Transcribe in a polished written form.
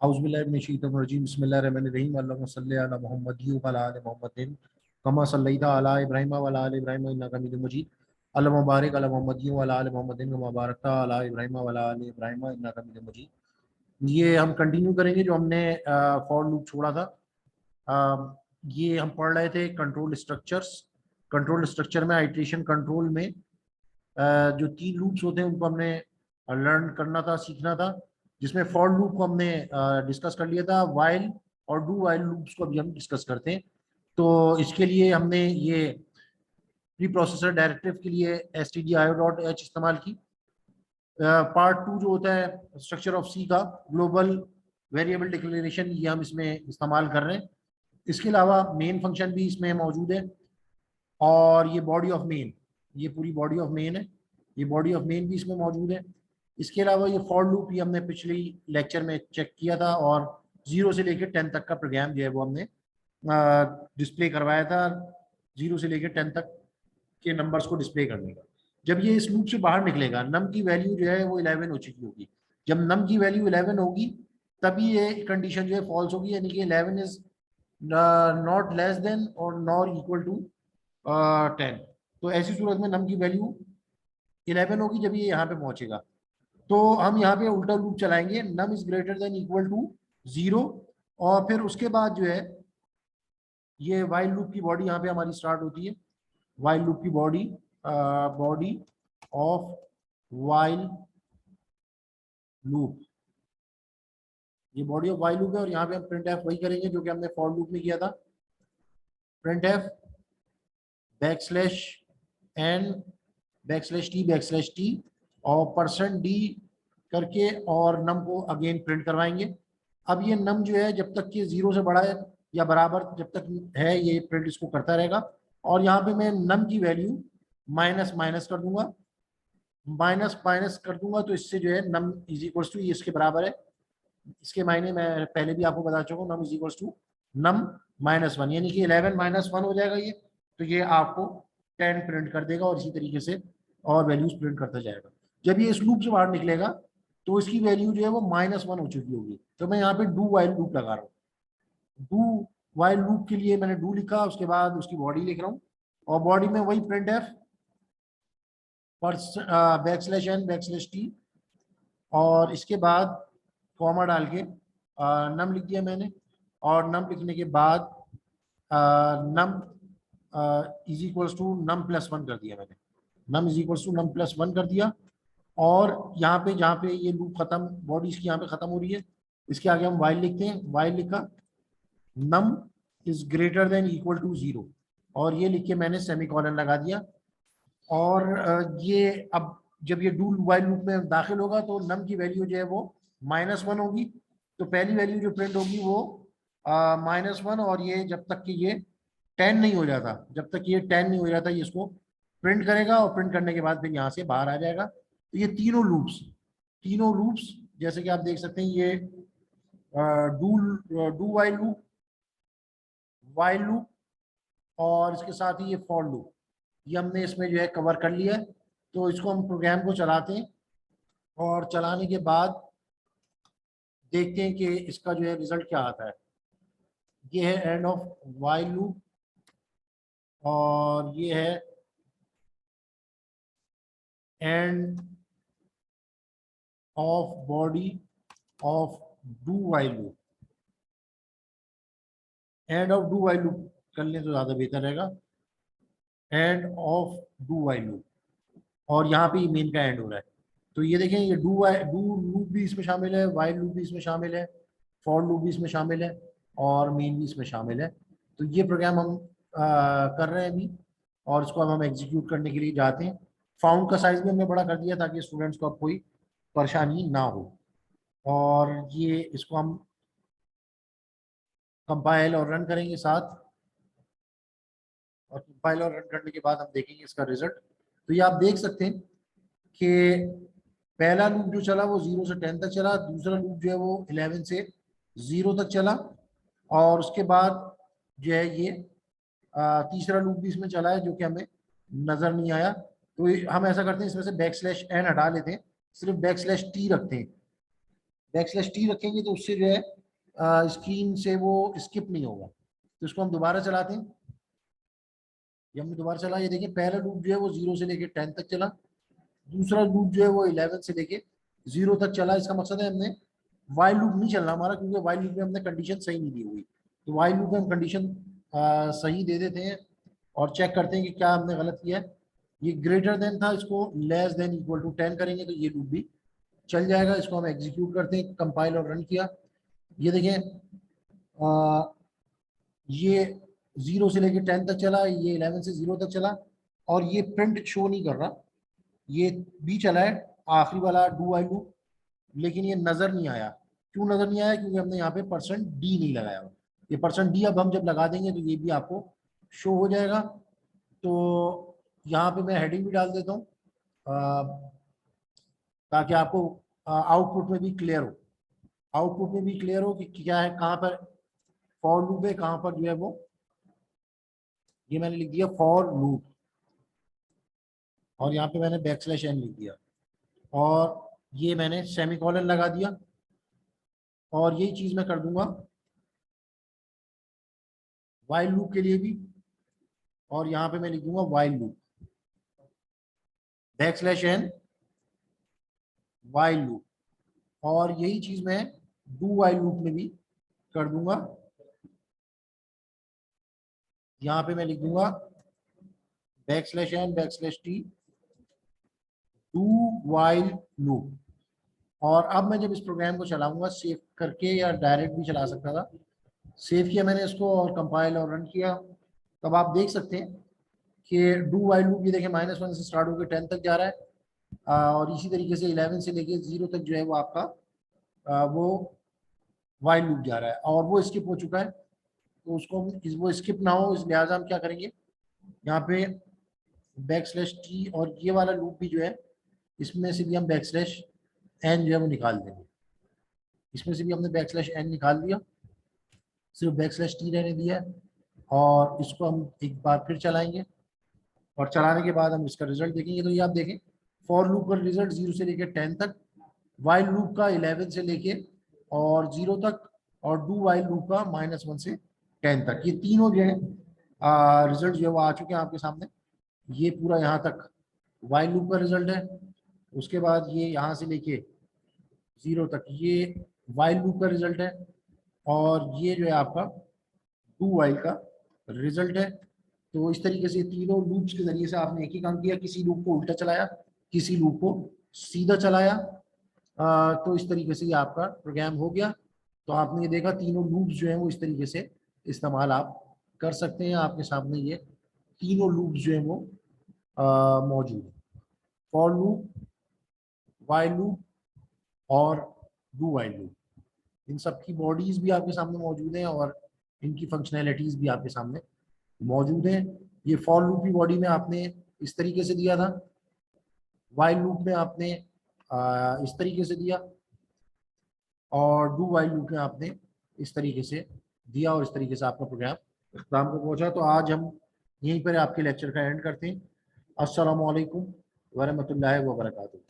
औज़ुबिल्लाहिमिनश्शैतानिर्रजीम बिस्मिल्लाहिर्रहमानिर्रहीम अल्लाहुम्मा सल्लि अला मुहम्मदिन व अला आलि मुहम्मदिन कमा सल्लैता अला इब्राहीम व अला आलि इब्राहीम इन्नका हमीदुम मजीद अल्लाहुम्मा बारिक अला मुहम्मदिन व अला आलि मुहम्मदिन कमा बारकता अला इब्राहीम व अला आलि इब्राहीम इन्नका हमीदुम मजीद। ये हम कंटिन्यू करेंगे जो हमने फॉर लूप छोड़ा था। ये हम पढ़ रहे थे कंट्रोल स्ट्रक्चर्स। कंट्रोल स्ट्रक्चर में आइट्रेशन कंट्रोल में जो 3 लूप्स होते हैं उनको हमने लर्न करना था, सीखना था, जिसमें फॉर लूप को हमने डिस्कस कर लिया था। वाइल और डू वाइल लूप्स को अभी हम डिस्कस करते हैं। तो इसके लिए हमने ये प्री प्रोसेसर डायरेक्टिव के लिए stdio.h इस्तेमाल की। पार्ट 2 जो होता है स्ट्रक्चर ऑफ सी का ग्लोबल वेरिएबल डिक्लेरेशन, ये हम इसमें इस्तेमाल कर रहे हैं। इसके अलावा मेन फंक्शन भी इसमें मौजूद है और ये बॉडी ऑफ मेन, ये पूरी बॉडी ऑफ मेन है, ये बॉडी ऑफ मेन भी इसमें मौजूद है। इसके अलावा ये फॉर लूप ही हमने पिछली लेक्चर में चेक किया था और 0 से लेकर 10 तक का प्रोग्राम जो है वो हमने डिस्प्ले करवाया था। 0 से लेकर 10 तक के नंबर्स को डिस्प्ले करने का। जब ये इस लूप से बाहर निकलेगा, नम की वैल्यू जो है वो 11 हो चुकी होगी। जब नम की वैल्यू 11 होगी तभी ये कंडीशन जो है फॉल्स होगी, यानी कि 11 इज नॉट लेस देन और नॉट इक्वल टू 10। तो ऐसी सूरत में नम की वैल्यू 11 होगी जब ये यहाँ पे पहुंचेगा। तो हम यहाँ पे उल्टा लूप चलाएंगे, num is greater than equal to 0, और फिर उसके बाद जो है ये वाइल लूप की बॉडी यहाँ पे हमारी स्टार्ट होती है। वाइल लूप की body body of while loop, ये बॉडी ऑफ वाइल लूप है। और यहाँ पे हम प्रिंट एफ वही करेंगे जो कि हमने फॉर लूप में किया था। Print F backslash N backslash T और %d करके और नम को अगेन प्रिंट करवाएंगे। अब ये नम जो है जब तक कि 0 से बड़ा है या बराबर जब तक है ये प्रिंट इसको करता रहेगा। और यहाँ पे मैं नम की वैल्यू माइनस माइनस कर दूंगा, माइनस माइनस कर दूंगा, तो इससे जो है नम इज इक्वल्स टू ये इसके बराबर है। इसके मायने मैं पहले भी आपको बता चुका हूँ, नम इज इक्वल्स टू नम -1, यानी कि 11 -1 हो जाएगा ये। तो ये आपको 10 प्रिंट कर देगा और इसी तरीके से और वैल्यूज प्रिंट करता जाएगा। जब ये इस लूप से बाहर निकलेगा तो इसकी वैल्यू जो है वो -1 हो चुकी होगी। तो मैं यहाँ पे डू वाइल लूप लगा रहा हूँ। डू वाइल लूप के लिए मैंने डू लिखा, उसके बाद उसकी बॉडी लिख रहा हूँ और बॉडी में वही print F backslash N backslash T और इसके बाद कॉमा डाल के नम लिख दिया मैंने। और नम लिखने के बाद नम इज इक्वल्स टू नम +1 कर दिया मैंने। नम इज इक्वल्स टू नम +1 कर दिया। और यहाँ पे जहाँ पे ये लूप खत्म, बॉडी इसकी यहाँ पे खत्म हो रही है, इसके आगे हम वाइल लिखते हैं। वाइल लिखा num is greater than equal to 0 और ये लिख के मैंने सेमीकोलन लगा दिया। और ये अब जब ये डू वाइल लूप में दाखिल होगा तो नम की वैल्यू जो है वो -1 होगी। तो पहली वैल्यू जो प्रिंट होगी वो -1, और ये जब तक कि ये 10 नहीं हो जाता, जब तक ये 10 नहीं हो जाता ये इसको प्रिंट करेगा और प्रिंट करने के बाद फिर यहाँ से बाहर आ जाएगा। तो ये तीनों लूप्स जैसे कि आप देख सकते हैं, ये डू वाइल लूप और इसके साथ ही ये फॉर लूप, ये हमने इसमें जो है कवर कर लिया है। तो इसको हम प्रोग्राम को चलाते हैं और चलाने के बाद देखते हैं कि इसका जो है रिजल्ट क्या आता है। ये है एंड ऑफ वाइल लूप और ये है end of body of do while loop. End of do while loop कर लें तो ज़्यादा बेहतर रहेगा। End of do while loop, और यहाँ पे मेन का एंड हो रहा है। तो ये देखें, ये डू लूप भी इसमें शामिल है, वाइल लूप भी इसमें शामिल है, फॉर लूप भी इसमें शामिल है और मेन भी इसमें शामिल है। तो ये प्रोग्राम हम कर रहे हैं अभी और इसको अब हम एग्जीक्यूट करने के लिए जाते हैं। फाउंड का साइज भी हमने बड़ा कर दिया ताकि स्टूडेंट्स को अब कोई परेशानी ना हो। और ये इसको हम कंपाइल और रन करेंगे साथ, और कंपाइल और रन करने के बाद हम देखेंगे इसका रिजल्ट। तो ये आप देख सकते हैं कि पहला लूप जो चला वो 0 से 10 तक चला, दूसरा लूप जो है वो 11 से 0 तक चला, और उसके बाद जो है ये तीसरा लूप भी इसमें चला है जो कि हमें नजर नहीं आया। तो हम ऐसा करते हैं, इसमें से बैकस्लैश एन हटा लेते हैं, सिर्फ बैकस्लैश टी रखते हैं। बैक स्लैश टी रखेंगे तो उससे जो है स्क्रीन से वो स्किप नहीं होगा। तो इसको हम दोबारा चलाते हैं। ये हमने दोबारा चला, ये देखिए पहला लूप जो है वो 0 से लेके 10 तक चला, दूसरा लूप जो है वो 11 से लेके 0 तक चला। इसका मकसद है हमने वाइल लूप नहीं चलना हमारा, क्योंकि वाइल लूप में हमने कंडीशन सही नहीं दी हुई। तो वाइल लूप में हम कंडीशन सही दे देते हैं और चेक करते हैं कि क्या हमने गलत किया है। ये ग्रेटर देन था, इसको लेस देन इक्वल टू 10 करेंगे तो ये लूप भी चल जाएगा। इसको हम एग्जीक्यूट करते हैं, कंपाइल और रन किया। ये देखें ये 0 से लेके 10 तक चला, ये 11 से 0 तक चला, और ये प्रिंट शो नहीं कर रहा। ये भी चला है आखिरी वाला डू वाइल लूप, लेकिन ये नजर नहीं आया। क्यों नजर नहीं आया? क्योंकि हमने यहाँ पे %d नहीं लगाया हुआ। ये %d अब हम जब लगा देंगे तो ये भी आपको शो हो जाएगा। तो यहाँ पे मैं हेडिंग भी डाल देता हूँ ताकि आपको आउटपुट में भी क्लियर हो, आउटपुट में भी क्लियर हो कि क्या है, कहाँ पर फॉर लूप है, कहाँ पर जो है वो, ये मैंने लिख दिया फॉर लूप, और यहाँ पे मैंने बैक स्लैश एन लिख दिया, और ये मैंने सेमीकोलन लगा दिया। और यही चीज मैं कर दूंगा वाइल लूप के लिए भी, और यहाँ पे मैं लिख दूंगा while loop, backslash N while loop, और यही चीज मैं डू वाइल लूप में भी कर दूंगा। यहाँ पे मैं लिख दूंगा backslash N backslash T do while loop. और अब मैं जब इस प्रोग्राम को चलाऊंगा सेव करके, या डायरेक्ट भी चला सकता था, सेव किया मैंने इसको और कंपाइल और रन किया, तब आप देख सकते हैं कि डू वाइल लूप ये देखें -1 से स्टार्ट होकर 10 तक जा रहा है, और इसी तरीके से 11 से लेके 0 तक जो है वो आपका वो वाइल लूप जा रहा है, और वो स्किप हो चुका है। तो उसको वो स्किप ना हो, इस लिहाजा हम क्या करेंगे, यहाँ पे बैक स्लैश टी और ये वाला लूप भी जो है इसमें से भी हम बैक स्लैश एन जो है वो निकाल देंगे। इसमें से भी हमने बैक स्लैश एन निकाल दिया, सिर्फ बैक स्लैश टी रहने दिया है। और इसको हम एक बार फिर चलाएंगे, और चलाने के बाद हम इसका रिजल्ट देखेंगे। तो ये आप देखें फॉर लूप का रिजल्ट 0 से लेके 10 तक, वाइल लूप का 11 से लेके और 0 तक, और डू वाइल लूप का -1 से 10 तक, ये तीनों जो है रिजल्ट जो है वो आ चुके हैं आपके सामने। ये पूरा यहाँ तक वाइल लूप का रिजल्ट है, उसके बाद ये यहाँ से लेके 0 तक ये वाइल लूप का रिजल्ट है, और ये जो है आपका डू वाइल का रिजल्ट है। तो इस तरीके से तीनों लूप्स के जरिए से आपने एक ही काम किया, किसी लूप को उल्टा चलाया, किसी लूप को सीधा चलाया। तो इस तरीके से ये आपका प्रोग्राम हो गया। तो आपने ये देखा तीनों लूप्स जो हैं वो इस तरीके से इस्तेमाल आप कर सकते हैं। आपके सामने ये तीनों लूप्स जो हैं वो मौजूद है, फॉर लूप, वाइल लूप और डू वाइल लूप। इन सब की बॉडीज भी आपके सामने मौजूद हैं, और इनकी फंक्शनैलिटीज भी आपके सामने मौजूद हैं। ये फॉर लूप की बॉडी में आपने इस तरीके से दिया था, वाइल लूप में आपने इस तरीके से दिया, और डू वाइल लूप में आपने इस तरीके से दिया, और इस तरीके से आपका प्रोग्राम इख्तिताम को पहुंचा। तो आज हम यहीं पर आपके लेक्चर का एंड करते हैं। अस्सलामु अलैकुम वरहमतुल्लाहि वबरकातुहू।